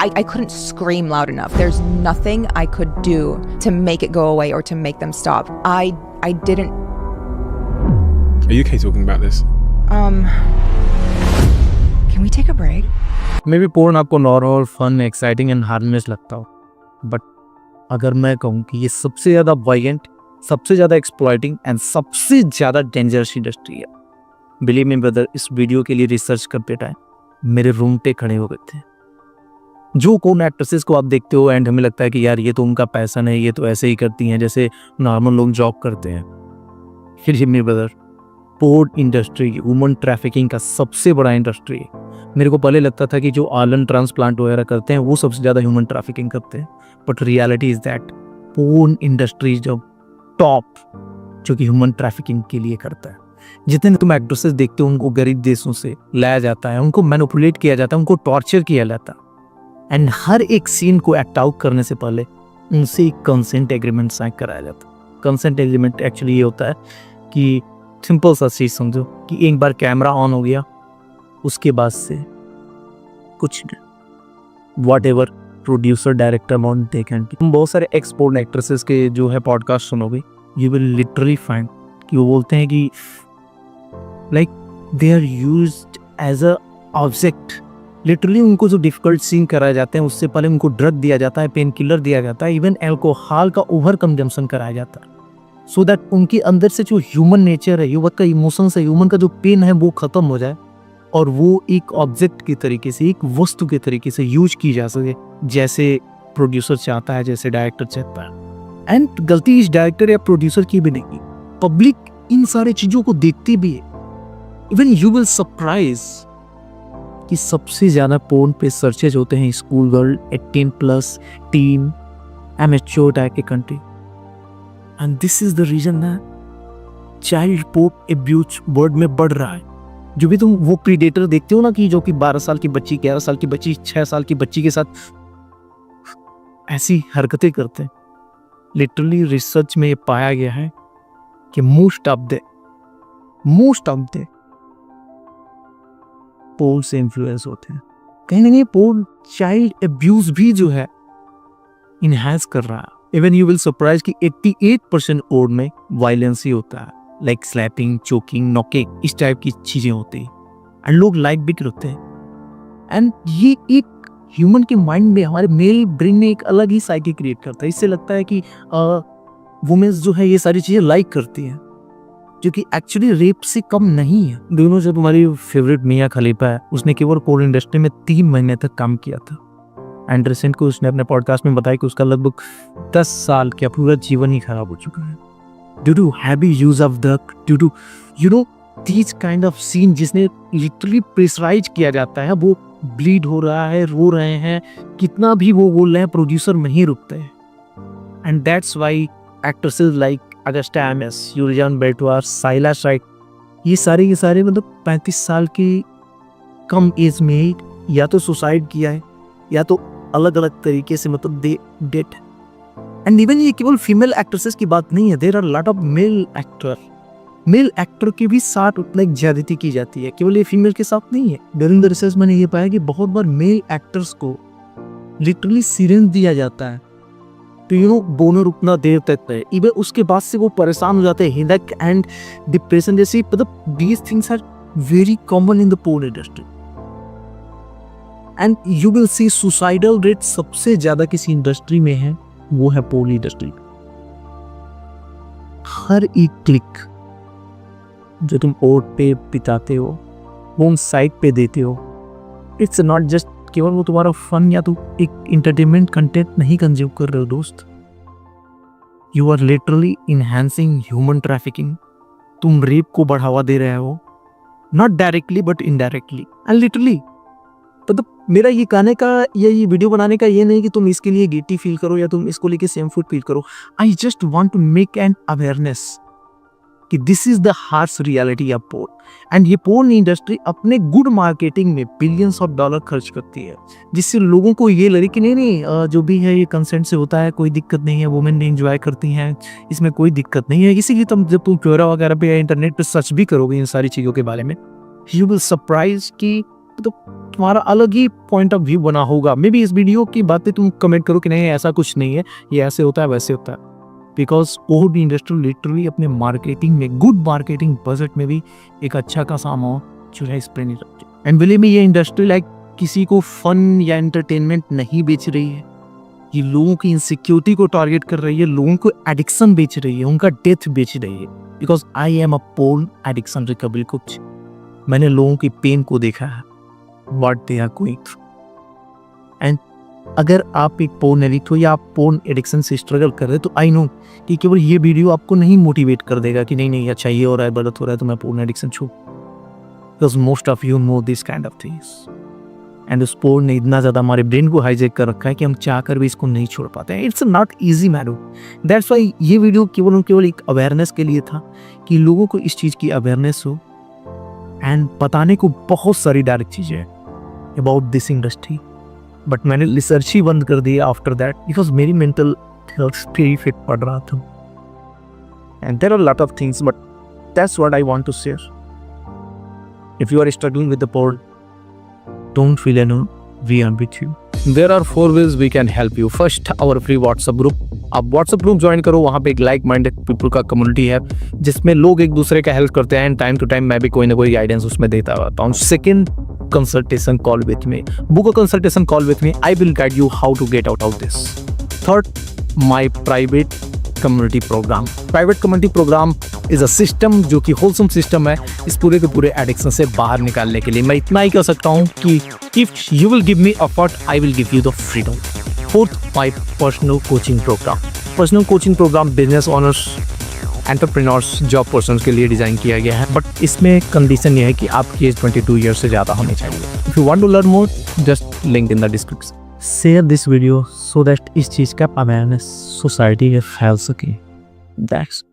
I couldn't scream loud enough. There's nothing I could do to make it go away or to make them stop. I didn't. Are you okay talking about this? Can we take a break? Maybe porn आपको normal, fun, exciting and harmless लगता हो, but अगर मैं कहूँ कि ये सबसे ज़्यादा वायलेंट, सबसे ज़्यादा एक्सप्लॉइटिंग एंड सबसे ज़्यादा डेंजरस इंडस्ट्री है। बिलीव मी ब्रदर, इस वीडियो के लिए रिसर्च करते टाइम मेरे रूम पे खड़े हो गए थे। जो कौन एक्ट्रेसेस को आप देखते हो एंड हमें लगता है कि यार ये तो उनका पैशन है, ये तो ऐसे ही करती हैं जैसे नॉर्मल लोग जॉब करते हैं। फिर मेरे brother, porn industry human trafficking का सबसे बड़ा इंडस्ट्री है। मेरे को पहले लगता था कि जो ऑर्गन ट्रांसप्लांट वगैरह करते हैं वो सबसे ज़्यादा ह्यूमन ट्रैफिकिंग करते हैं, but reality is that porn industry जो टॉप जो कि ह्यूमन ट्रैफिकिंग के लिए करता है। जितने तुम एक्ट्रेसेस देखते हो उनको गरीब देशों से लाया जाता है, उनको मैनिपुलेट किया जाता है, उनको टॉर्चर किया जाता है एंड हर एक सीन को एक्ट आउट करने से पहले उनसे एक कंसेंट एग्रीमेंट साइन कराया जाता है। कंसेंट एग्रीमेंट एक्चुअली ये होता है कि सिंपल सा चीज़ समझो कि एक बार कैमरा ऑन हो गया, उसके बाद से कुछ what ever producer director amount they can. तुम बहुत सारे एक्सपोर्ट एक्ट्रेसेस के जो है पॉडकास्ट सुनोगे, यू विल लिटरली फाइंड कि वो बोलते हैं कि like they are used as a object. Literally उनको जो डिफिकल्ट सीन कराए जाते हैं उससे पहले उनको ड्रग दिया जाता है, पेन किलर दिया जाता है, इवन एल्कोहल का ओवर कंजम्पशन कराया जाता है, सो दैट उनके अंदर से जो ह्यूमन नेचर है, ह्यूमन का इमोशंस है, ह्यूमन का जो पेन है वो खत्म हो जाए और वो एक ऑब्जेक्ट की तरीके से, एक वस्तु के तरीके से यूज की जा सके जैसे प्रोड्यूसर चाहता है, जैसे डायरेक्टर चाहता है। एंड गलती इस डायरेक्टर या प्रोड्यूसर की भी नहीं, पब्लिक इन सारी चीजों को देखती भी है। इवन यू विल सरप्राइज कि सबसे ज्यादा पोर्न पे सर्चेज होते हैं school girl, 18+, teen, amateur type के country. And this is the reason that child porn abuse world में बढ़ रहा है। जो भी तुम वो प्रीडेटर देखते हो ना कि जो कि 12 साल की बच्ची, 11 साल की बच्ची, 6 साल की बच्ची के साथ ऐसी हरकतें करते हैं, लिटरली रिसर्च में ये पाया गया है कि मोस्ट ऑफ द पोर्न से इन्फ्लुएंस होते हैं। कहीं ना कहीं पोर्न चाइल्ड अब्यूज भी जो है इनहैंस कर रहा है। इवन यू विल सरप्राइज कि 88% पोर्न में वायलेंस ही होता है, लाइक स्लैपिंग, चोकिंग, नॉकिंग, इस टाइप की चीजें होती हैं एंड लोग लाइक भी करते हैं। एंड ये एक ह्यूमन के माइंड में, हमारे मेल ब्रेन में एक अलग ही साइकी क्रिएट करता है। इससे लगता है कि वुमेन्स जो है ये सारी चीजें लाइक करती हैं, जो कि एक्चुअली रेप से कम नहीं है। दोनों जब हमारी फेवरेट मिया खलीफा है, उसने केवल पोर्न इंडस्ट्री में 3 महीने तक काम किया था एंड रिसेंट को उसने अपने पॉडकास्ट में बताया कि उसका लगभग 10 साल का पूरा जीवन ही खराब हो चुका है due to heavy use of drug, due to you know these kind of scene जिसने लिटरली प्रेशराइज किया जाता है। वो ब्लीड हो रहा है, रो रहे हैं, कितना भी वो बोल रहे हैं, प्रोड्यूसर नहीं रुकते हैं। And that's why actresses like August Ames, Yurizan Beltran, Shyla शाइट, ये सारे मतलब 35 साल की कम एज में या तो सुसाइड किया है या तो अलग अलग तरीके से मतलब दे डेट। एंड इवन ये केवल फीमेल एक्ट्रेसेस की बात नहीं है, there are lot of male actor के भी साथ उतना ज्यादती की जाती है, केवल ये फीमेल के साथ नहीं है। ड्यूरिंग द रिसर्च मैंने ये पाया कि बहुत बार मेल एक्टर्स को लिटरली सिरिंज दिया जाता है तो बोनर उतना देर तक है, इवन उसके बाद से वो परेशान हो जाते हैं, हेडेक एंड डिप्रेशन जैसी, मतलब these things are very common in the porn industry. And you will see suicidal rate सबसे ज्यादा किसी इंडस्ट्री में है, वो है पोर्न इंडस्ट्री। हर एक क्लिक जो तुम ओट पे बिताते हो, वो उन साइट पे देते हो, इट्स नॉट जस्ट केवल वो तुम्हारा फन या तो एक इंटरटेनमेंट कंटेंट नहीं कंज्यूम कर रहे हो दोस्त, you are literally enhancing human trafficking. तुम रेप को बढ़ावा दे रहे हो, not directly but indirectly. And literally मतलब मेरा ये कहने का या ये वीडियो बनाने का ये नहीं कि तुम इसके लिए गिल्टी फील करो या तुम इसको लेके शेमफुल फील करो। I just want to make an awareness कि this is the harsh reality of porn. And ये पोर्न इंडस्ट्री अपने गुड मार्केटिंग में बिलियंस ऑफ डॉलर खर्च करती है, जिससे लोगों को ये लगे कि नहीं जो भी है ये कंसेंट से होता है, कोई दिक्कत नहीं है, वुमेन ने एंजॉय करती हैं, इसमें कोई दिक्कत नहीं है। इसीलिए तुम जब तुम क्योरा वगैरह पे या इंटरनेट पे सर्च भी करोगे इन सारी चीज़ों के बारे में, यू विल सरप्राइज कि तो तुम्हारा अलग ही पॉइंट ऑफ व्यू बना होगा। मे बी इस वीडियो की बात पे तुम कमेंट करो कि नहीं ऐसा कुछ नहीं है, ये ऐसे होता है वैसे होता है, बिकॉज पोर्ट इंडस्ट्री लिटरली अपने मार्केटिंग में, गुड मार्केटिंग बजट में भी एक अच्छा खासा अमाउंट जो है स्प्रे नहीं रखती। एंड बिलीव मी, ये इंडस्ट्री लाइक किसी को फन या एंटरटेनमेंट नहीं बेच रही है, ये लोगों की इनसिक्योरिटी को टारगेट कर रही है, लोगों को एडिक्शन बेच रही है, उनका डेथ बेच रही है। Because I am a porn addiction recovery coach. मैंने लोगों की पेन को देखा है, what they are going through. And अगर आप एक पोर्न एडिक्ट हो या आप पोर्न एडिक्शन से स्ट्रगल कर रहे हो, तो आई नो कि केवल ये वीडियो आपको नहीं मोटिवेट कर देगा कि नहीं अच्छा ये हो रहा है, गलत हो रहा है, तो मैं पोर्न एडिक्शन छू। Because most of you know this kind of things. And उस पोर्न ने इतना ज़्यादा हमारे ब्रेन को हाईजेक कर रखा है कि हम चाहकर भी इसको नहीं छोड़ पाते हैं। It's not easy matter. That's why ये वीडियो केवल एक अवेयरनेस के लिए था कि लोगों को इस चीज़ की अवेयरनेस हो। एंड बताने को बहुत सारी डायरेक्ट चीज़ें हैं अबाउट दिस इंडस्ट्री, बट मैंने रिसर्च ही बंद कर दिया आफ्टर दैट, बिकॉज मेरी मेंटल हेल्थ पे इफेक्ट पड़ रहा था। And there are lot of things, but that's what I want to share. If you are struggling with the porn, don't feel alone, we are with you. There are 4 ways we can help you. First, our free WhatsApp group. आप WhatsApp group join करो, वहाँ पे एक like minded people का community है जिसमें लोग एक दूसरे का हेल्प करते हैं। एंड टाइम टू टाइम मैं भी कोई ना कोई गाइडेंस उसमें देता रहता हूँ। Second, consultation call with me. Book a consultation call with me, I will guide you how to get out of this. Third, my private community programme. Private community programme is a system जो कि wholesome system है इस पूरे के पूरे addiction से बाहर निकालने के लिए। मैं इतना ही कह सकता हूँ कि if you will give me effort, I will give you the freedom. Fourth, my personal coaching programme. Personal coaching programme business owners, entrepreneurs, job persons के लिए डिजाइन किया गया है, बट इसमें कंडीशन ये है कि आपकी एज 22 ईयर से ज़्यादा होनी चाहिए। If you want to learn more, just link in the description. Share this video so that इस चीज़ का अवेयरनेस सोसाइटी में फैल सके। दैट्स